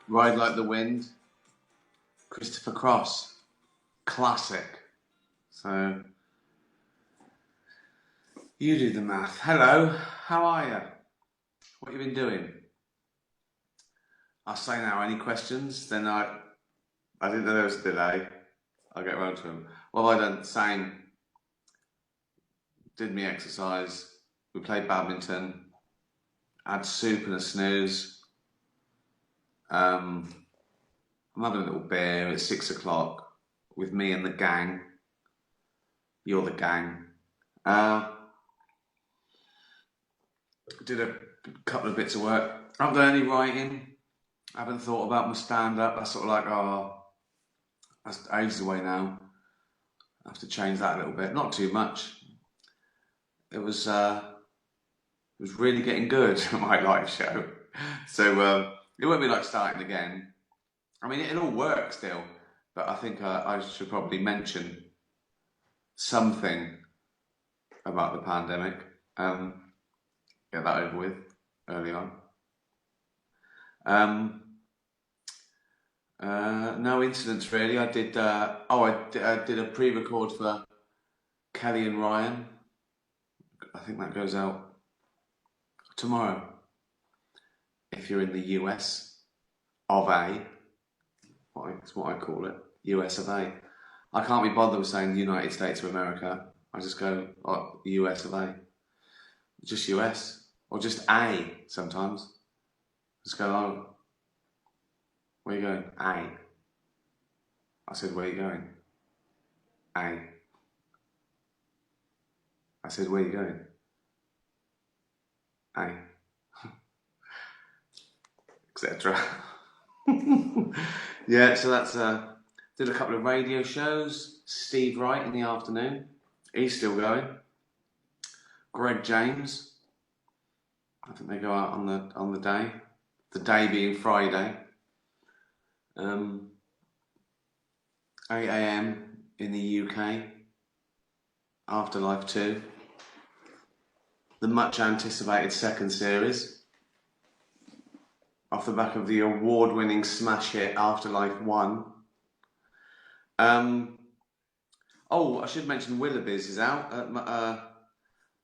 Ride Like the Wind, Christopher Cross, classic. So, you do the math. Hello, how are you? What have you been doing? I'll say now, any questions? Then I didn't know there was a delay. I'll get around to them. What have I done? Same. Did me exercise. We played badminton. Had soup and a snooze. I'm having a little beer at 6 o'clock with me and the gang. You're the gang. Did a couple of bits of work. I haven't done any writing. I haven't thought about my stand-up. That's sort of like, that's ages away now. I have to change that a little bit. Not too much. It was really getting good, my live show. So it won't be like starting again. I mean, it all works still, but I think I should probably mention something about the pandemic. Get that over with early on. No incidents really. I did. I did a pre-record for Kelly and Ryan. I think that goes out tomorrow. If you're in the US of A, it's what I call it, US of A. I can't be bothered with saying the United States of America. I just go US of A. Just US or just A sometimes. Just go, where are you going? A. I said, where are you going? A. I said, where are you going? A. Etc. Yeah, so that's did a couple of radio shows. Steve Wright in the afternoon. He's still going. Greg James. I think they go out on the day. The day being Friday. 8 AM in the UK. Afterlife 2. The much anticipated second series. Off the back of the award-winning smash hit Afterlife 1. I should mention Willoughby's is out.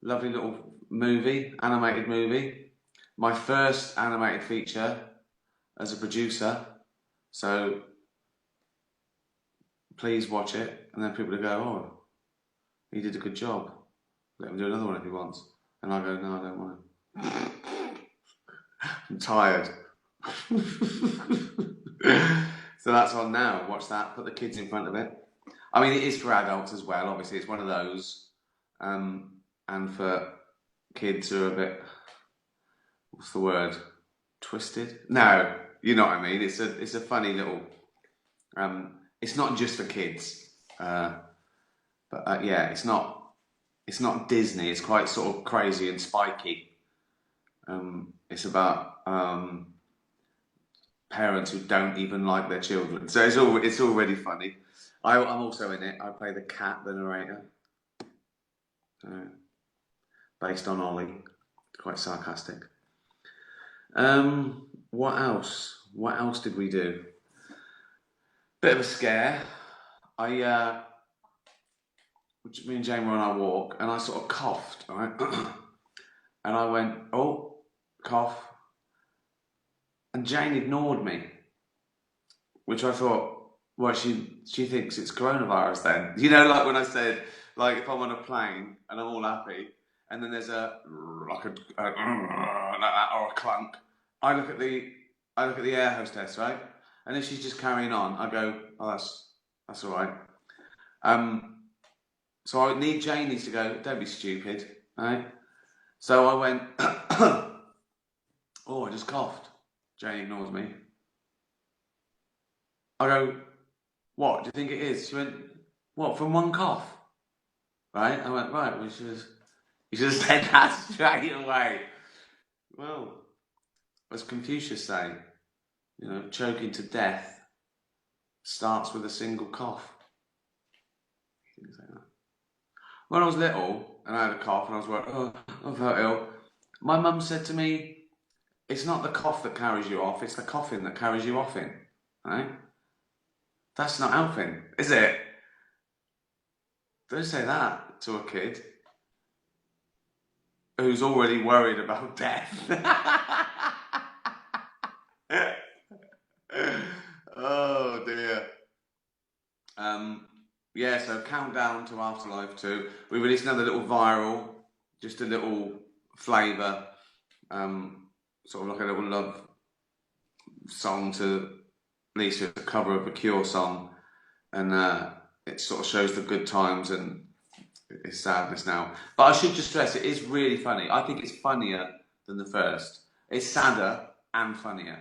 Lovely little movie, animated movie. My first animated feature as a producer. So please watch it, and then people will go, oh, he did a good job. Let him do another one if he wants. And I go, no, I don't want to. I'm tired. So that's on now. Watch that. Put the kids in front of it. I mean, it is for adults as well. Obviously, it's one of those. And for kids who are a bit, what's the word? Twisted? No, you know what I mean. It's a funny little. It's not just for kids. But yeah, it's not Disney. It's quite sort of crazy and spiky. It's about parents who don't even like their children. So it's already funny. I'm also in it. I play the cat, the narrator. Based on Ollie. Quite sarcastic. What else? What else did we do? Bit of a scare. Me and Jane were on our walk, and I sort of coughed, right? And I went, oh, cough. And Jane ignored me, which I thought, well, she thinks it's coronavirus then. You know, like when I said, like if I'm on a plane and I'm all happy, and then there's like a like that or a clunk, I look at the I look at the air hostess, right? And if she's just carrying on, I go, oh, that's all right. Um, so I need Jane needs to go, don't be stupid, right? So I went, oh, I just coughed. Jane ignores me. I go, what do you think it is? She went, what, from one cough? Right? I went, right, you should have said that straight away. Well, as Confucius say, choking to death starts with a single cough. When I was little and I had a cough and I was like, oh, I felt ill, my mum said to me, it's not the cough that carries you off, it's the coughing that carries you off in. Right? That's not helping, is it? Don't say that to a kid who's already worried about death. Oh dear. Um, yeah, so countdown to Afterlife 2. We released another little viral, just a little flavour, sort of like a little love song to Lisa, a cover of a Cure song, and it sort of shows the good times and its sadness now. But I should just stress, it is really funny. I think it's funnier than the first. It's sadder and funnier.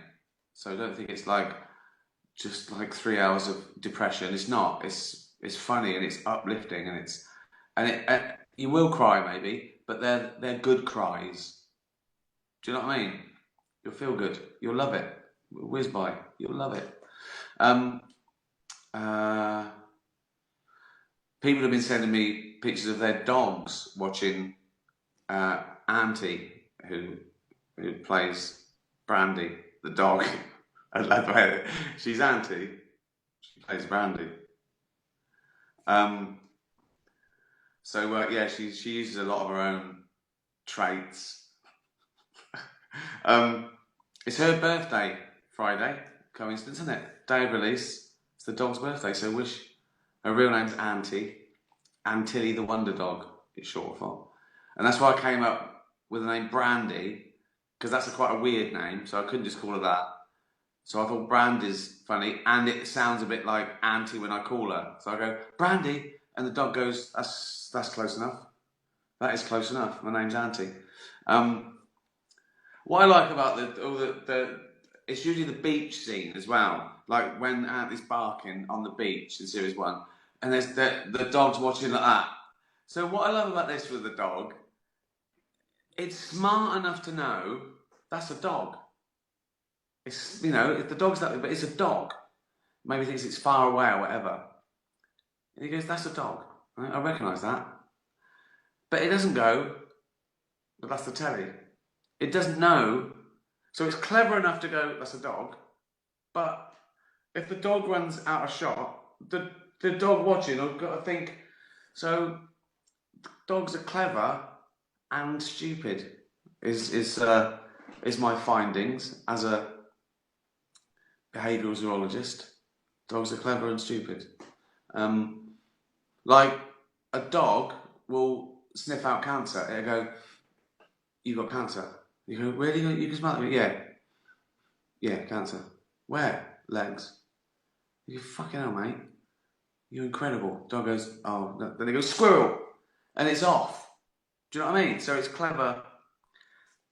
So I don't think it's like just like 3 hours of depression. It's not. It's funny and it's uplifting and you will cry maybe, but they're good cries. Do you know what I mean? You'll feel good. You'll love it. Whiz by. You'll love it. Um, uh, People have been sending me pictures of their dogs watching Auntie, who plays Brandy, the dog. She's Auntie. She plays Brandy. Yeah, she uses a lot of her own traits. It's her birthday Friday. Coincidence, isn't it? Day of release. It's the dog's birthday, so wish. Her real name's Auntie. Antilly the Wonder Dog, it's short for. And that's why I came up with the name Brandy, because that's quite a weird name, so I couldn't just call her that. So I thought Brandy's funny, and it sounds a bit like Auntie when I call her. So I go, Brandy, and the dog goes, that's close enough. That is close enough. My name's Auntie. What I like about it's usually the beach scene as well. Like when Auntie's barking on the beach in series 1, and there's the dog's watching like that. So what I love about this with the dog, it's smart enough to know that's a dog. It's if the dog's that, but it's a dog. Maybe thinks it's far away or whatever. And he goes, that's a dog. I recognise that. But it doesn't go, but that's the telly. It doesn't know. So it's clever enough to go, that's a dog. But if the dog runs out of shot, the dog watching will got to think. So dogs are clever and stupid. Is my findings as a behavioural zoologist. Dogs are clever and stupid. Like a dog will sniff out cancer. It'll go, "You've got cancer." You go, "Really? You can smell it?" "Yeah. Yeah, cancer." "Where?" "Legs." You go, "Fucking hell, mate. You're incredible." Dog goes, "Oh." Then he goes, "Squirrel." And it's off. Do you know what I mean? So it's clever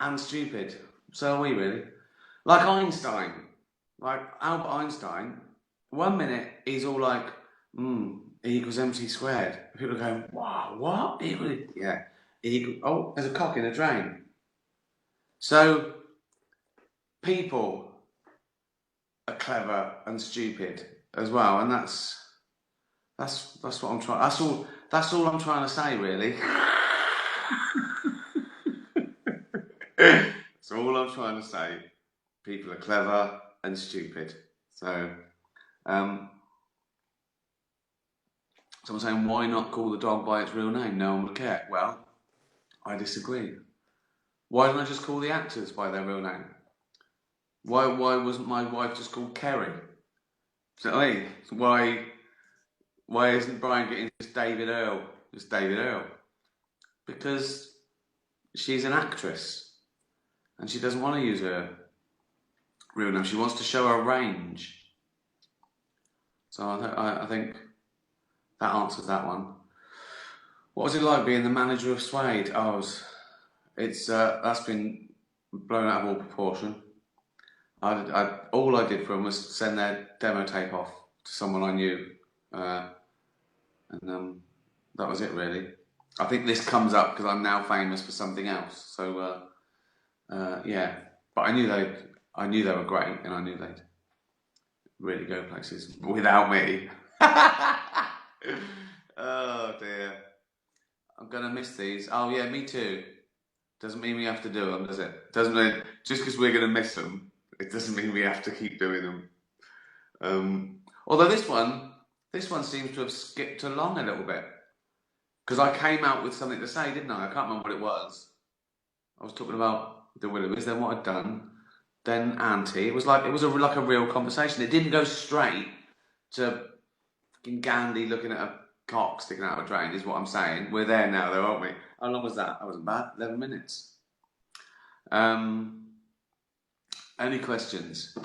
and stupid. So are we, really. Like Einstein. Like Albert Einstein. 1 minute, he's all like, E equals MC squared. People are going, wow, what? Yeah. Oh, there's a cock in a drain. So people are clever and stupid as well, and that's what I'm trying. That's all I'm trying to say, really. That's all I'm trying to say. People are clever and stupid. So, someone's saying, why not call the dog by its real name? No one would care. Well, I disagree. Why don't I just call the actors by their real name? Why wasn't my wife just called Kerry? Do you know what I mean? Why isn't Brian getting just David Earl? Just David Earl. Because she's an actress and she doesn't want to use her real name. She wants to show her range. So I think that answers that one. What was it like being the manager of Suede? That's been blown out of all proportion. All I did for them was send their demo tape off to someone I knew, and that was it really. I think this comes up because I'm now famous for something else. So yeah, but I knew they were great, and I knew they'd really go places without me. Oh dear, I'm gonna miss these. Oh yeah, me too. Doesn't mean we have to do them, does it? Doesn't mean just because we're gonna miss them, it doesn't mean we have to keep doing them. Although this one seems to have skipped along a little bit because I came out with something to say, didn't I? I can't remember what it was. I was talking about the Willoughbys, then what I'd done, then Auntie. It was like a real conversation. It didn't go straight to fucking Gandhi looking at a cock sticking out of a drain. Is what I'm saying. We're there now, though, aren't we? How long was that? That wasn't bad. 11 minutes. Any questions?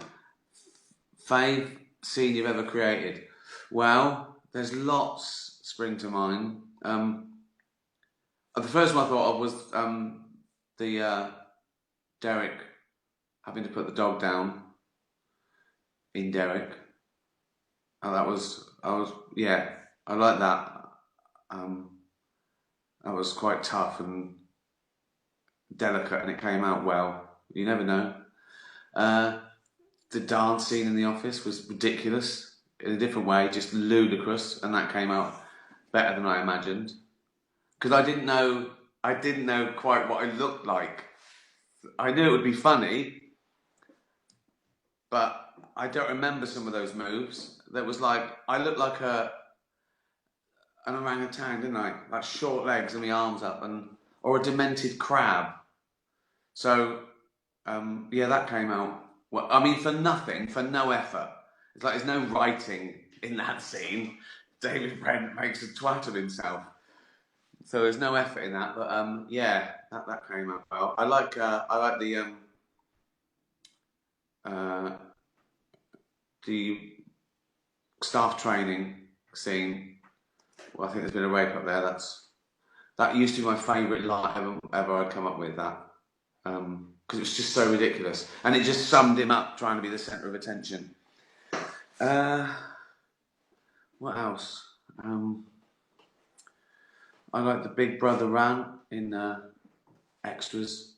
Fave scene you've ever created? Well, there's lots spring to mind. The first one I thought of was the Derek having to put the dog down in Derek. And yeah, I like that. That was quite tough and delicate, and it came out well. You never know. The dance scene in the office was ridiculous in a different way, just ludicrous, and that came out better than I imagined. Because I didn't know quite what I looked like. I knew it would be funny, but I don't remember some of those moves. That was like I looked like an orangutan, didn't I? Like short legs and my arms up, or a demented crab. So yeah, that came out. Well, I mean, for nothing, for no effort. It's like there's no writing in that scene. David Brent makes a twat of himself. So there's no effort in that, but yeah, that came out well. I like the staff training scene. Well, I think there's been a rape up there. That used to be my favourite line ever I'd come up with that because it was just so ridiculous, and it just summed him up trying to be the centre of attention. What else? I like the Big Brother rant in extras.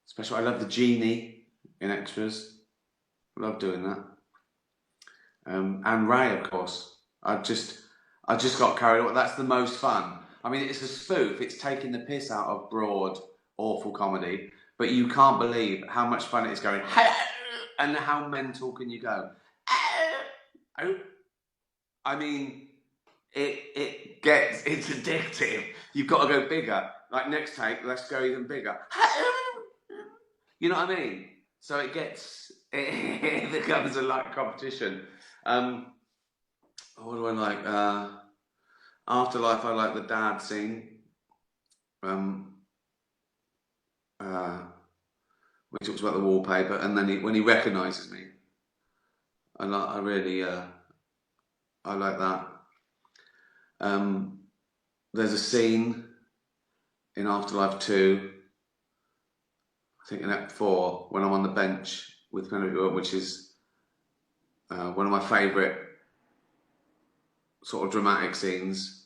Especially, I love the genie in extras. Love doing that. And Ray, of course. I just got carried away. That's the most fun. I mean, it's a spoof. It's taking the piss out of broad, awful comedy, but you can't believe how much fun it is going. And how mental can you go? I mean, it's addictive. You've got to go bigger. Like next take, let's go even bigger. You know what I mean? So it becomes a light competition. What do I like? Afterlife, I like the dad scene. When he talks about the wallpaper, and then when he recognises me, I like that. There's a scene in Afterlife 2, I think in Act 4, when I'm on the bench with Penelope, which is one of my favourite sort of dramatic scenes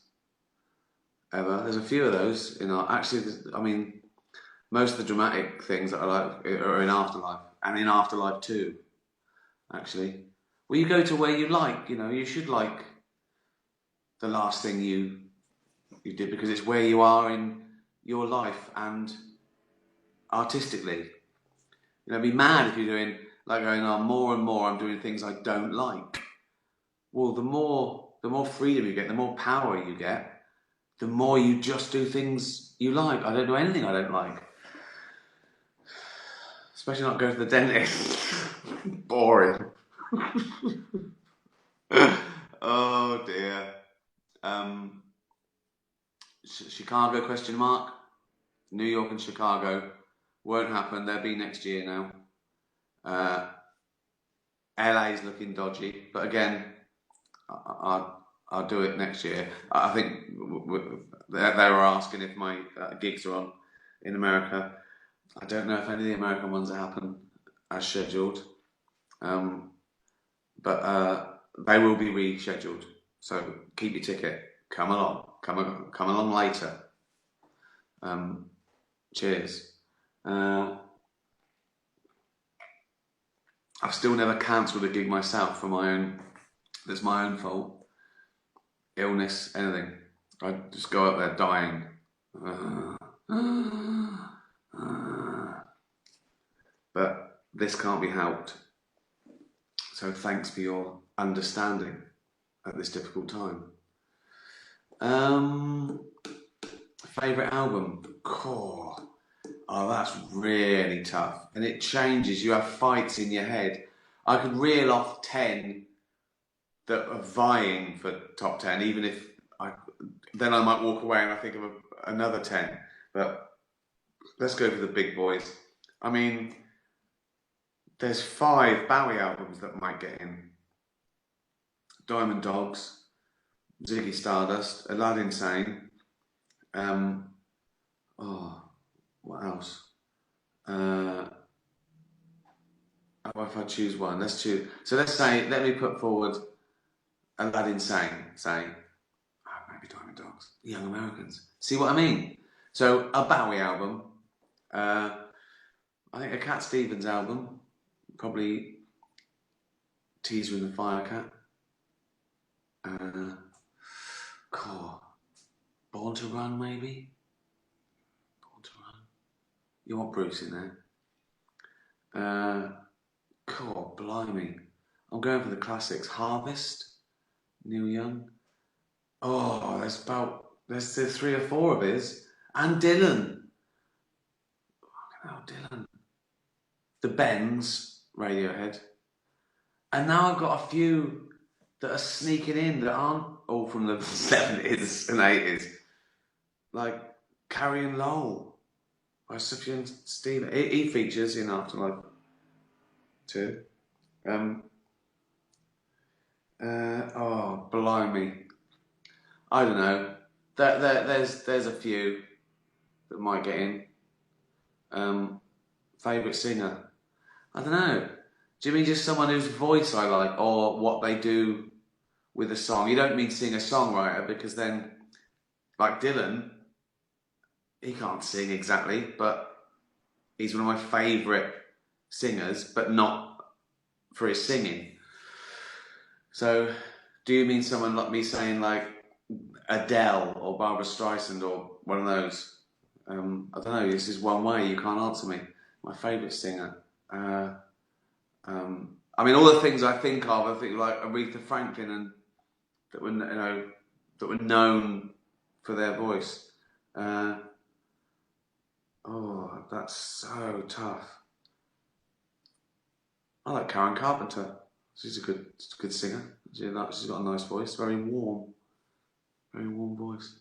ever. There's a few of those in art. Actually, I mean, most of the dramatic things that I like are in Afterlife, and in Afterlife 2, actually. Well, you go to where you like, you should like the last thing you did because it's where you are in your life and artistically. Be mad if you're doing like going on more and more. I'm doing things I don't like. Well, the more freedom you get, the more power you get, the more you just do things you like. I don't do anything I don't like, especially not go to the dentist. Boring. Oh dear. Chicago question mark. New York and Chicago won't happen. They'll be next year now. Uh, LA's looking dodgy, but again, I'll do it next year. I think they were asking if my gigs are on in America. I don't know if any of the American ones happen as scheduled, um, but they will be rescheduled. So keep your ticket. Come along. Come along later. Cheers. I've still never cancelled a gig myself for my own. That's my own fault. Illness, anything. I just go up there dying. But this can't be helped. So thanks for your understanding at this difficult time. Favourite album? Oh, that's really tough. And it changes. You have fights in your head. I could reel off 10 that are vying for top 10, even if then I might walk away and I think of another 10. But let's go for the big boys. I mean, there's 5 Bowie albums that might get in. Diamond Dogs, Ziggy Stardust, Aladdin Sane. What else? If I choose one, let's choose. So let me put forward Aladdin Sane, say, maybe Diamond Dogs, Young Americans. See what I mean? So a Bowie album, I think a Cat Stevens album, probably Teaser and the Firecat. Born to Run, maybe? Born to Run. You want Bruce in there? Blimey. I'm going for the classics. Harvest, Neil Young. Oh, there's 3 or 4 of his. And Dylan. Fucking hell, Dylan. The Bends, Radiohead. And now I've got a few that are sneaking in that aren't all from the 70s and 80s. Like Carrie Lowell by Sufjan Stevens. He features in Afterlife too. Blimey. I don't know. There's a few that might get in. Favourite singer? I don't know. Do you mean just someone whose voice I like, or what they do with a song? You don't mean singer-songwriter, because then, like Dylan, he can't sing exactly, but he's one of my favourite singers, but not for his singing. So, do you mean someone like me saying like Adele or Barbara Streisand or one of those? I don't know. This is one way. You can't answer me. My favourite singer. I mean, all the things I think of. I think like Aretha Franklin, and that were known for their voice. That's so tough. I like Karen Carpenter. She's a good singer. She's got a nice voice, very warm voice.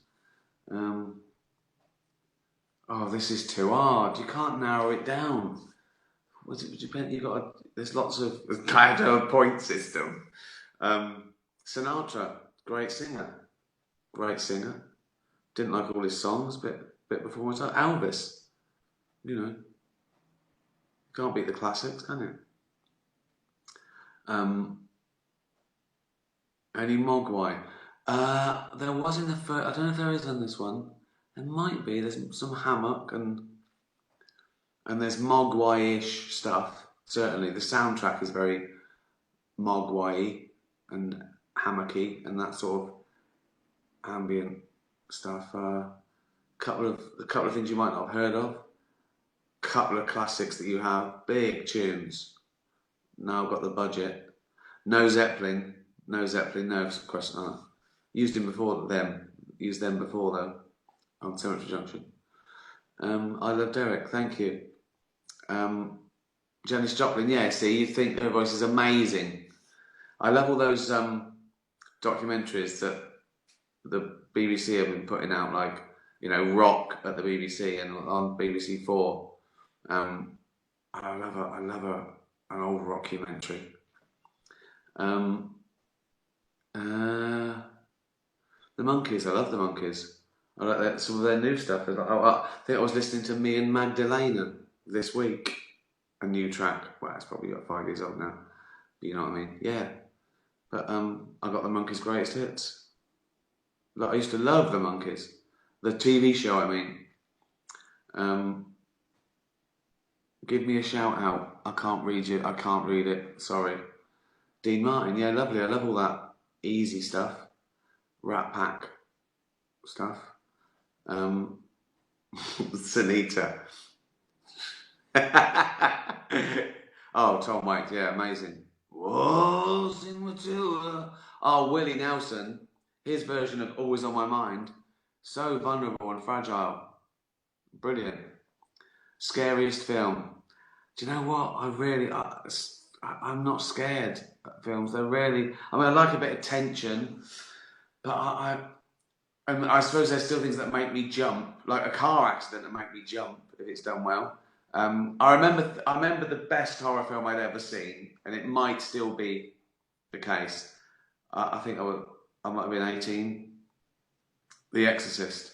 This is too hard. You can't narrow it down. There's lots of kind of point system. Sinatra, great singer. Didn't like all his songs, bit before my time. Elvis, you can't beat the classics, can you? Any Mogwai? There was in the first. I don't know if there is on this one. There might be. There's some hammock and there's Mogwai-ish stuff. Certainly, the soundtrack is very Mogwai and hammocky and that sort of ambient stuff. A couple of things you might not have heard of. Couple of classics that you have. Big tunes. Now I've got the budget. No Zeppelin. No, of course not. Used them before them. Used them before though. On Cemetery Junction. I love Derek. Thank you. Janis Joplin. Yeah. See, you think her voice is amazing. I love all those documentaries that the BBC have been putting out, like Rock at the BBC and on BBC 4. I love an old rockumentary. The Monkees, I love the Monkees. I like some of their new stuff. I think I was listening to Me and Magdalena this week, a new track. Well, it's probably got 5 years old now. But you know what I mean? Yeah. But I got the Monkees' greatest hits. Like, I used to love the Monkees, the TV show. I mean, give me a shout out. I can't read you. I can't read it. Sorry. Dean Martin, yeah, lovely. I love all that easy stuff, Rat Pack stuff. Sunita. Oh, Tom Waits, yeah, amazing. Walls in Matilda. Oh, Willie Nelson, his version of Always on My Mind, so vulnerable and fragile. Brilliant. Scariest film. Do you know what? I'm not scared of films. They're really. I mean, I like a bit of tension, but I suppose there's still things that make me jump, like a car accident that make me jump if it's done well. I remember the best horror film I'd ever seen, and it might still be the case. I think I might have been 18. The Exorcist,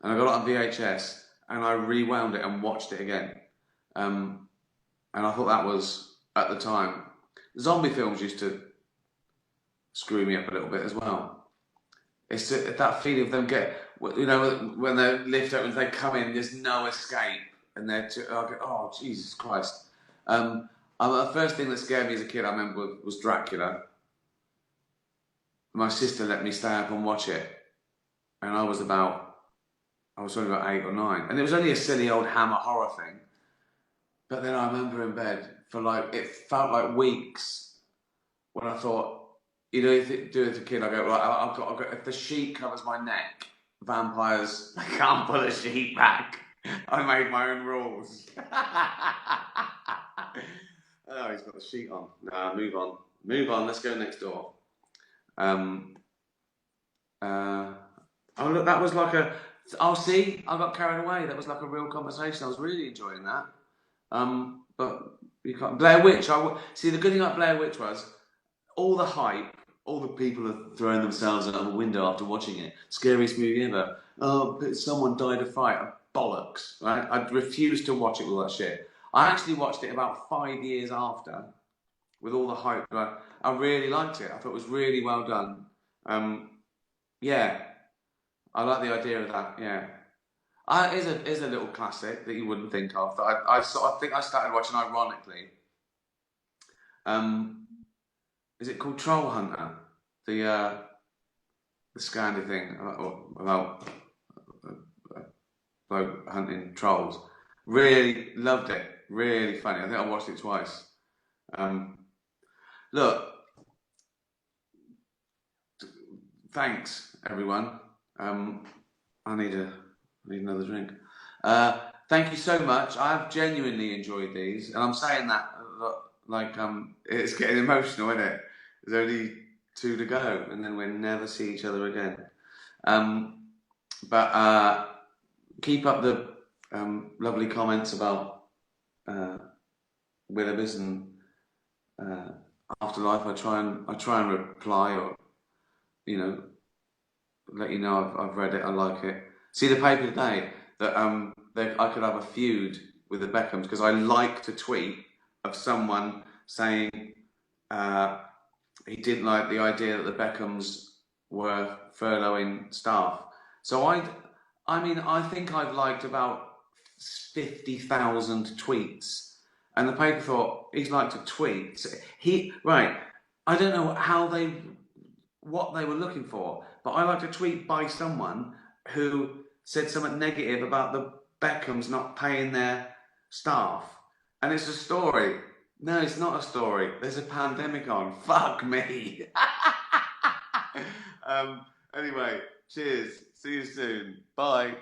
and I got it on VHS, and I rewound it and watched it again. And I thought that was, at the time, zombie films used to screw me up a little bit as well. It's that feeling of them when they lift open, they come in, there's no escape, and oh, Jesus Christ. The first thing that scared me as a kid, I remember, was Dracula. My sister let me stay up and watch it, and I was only about 8 or 9, and it was only a silly old Hammer horror thing. But then I remember in bed it felt like weeks when I thought, if you do it as a kid, I go, right, I've got, if the sheet covers my neck, vampires, I can't pull a sheet back. I made my own rules. Oh, he's got the sheet on. Nah, move on. Move on, let's go next door. Oh, look, that was like see, I got carried away. That was like a real conversation. I was really enjoying that. But you can't. Blair Witch. See, the good thing about Blair Witch was all the hype, all the people are throwing themselves out of a window after watching it. Scariest movie ever. Oh, but someone died of fright. Bollocks. Right? I refused to watch it with all that shit. I actually watched it about 5 years after, with all the hype. I really liked it. I thought it was really well done. Yeah, I like the idea of that. Yeah. It is a little classic that you wouldn't think of. That I think I started watching ironically. Is it called Troll Hunter? The Scandi thing about hunting trolls. Really loved it. Really funny. I think I watched it twice. Look, thanks everyone. I need another drink. Thank you so much. I've genuinely enjoyed these, and I'm saying that like it's getting emotional, isn't it? There's only 2 to go, and then we'll never see each other again. But keep up the lovely comments about Willoughby's and Afterlife. I try and reply, or let you know I've read it. I like it. See the paper today that I could have a feud with the Beckhams because I liked a tweet of someone saying he didn't like the idea that the Beckhams were furloughing staff. So I think I've liked about 50,000 tweets, and the paper thought he's liked a tweet. I don't know what they were looking for, but I liked a tweet by someone who said something negative about the Beckhams not paying their staff, and it's a story. No, it's not a story. There's a pandemic on. Fuck me. Anyway, cheers. See you soon. Bye.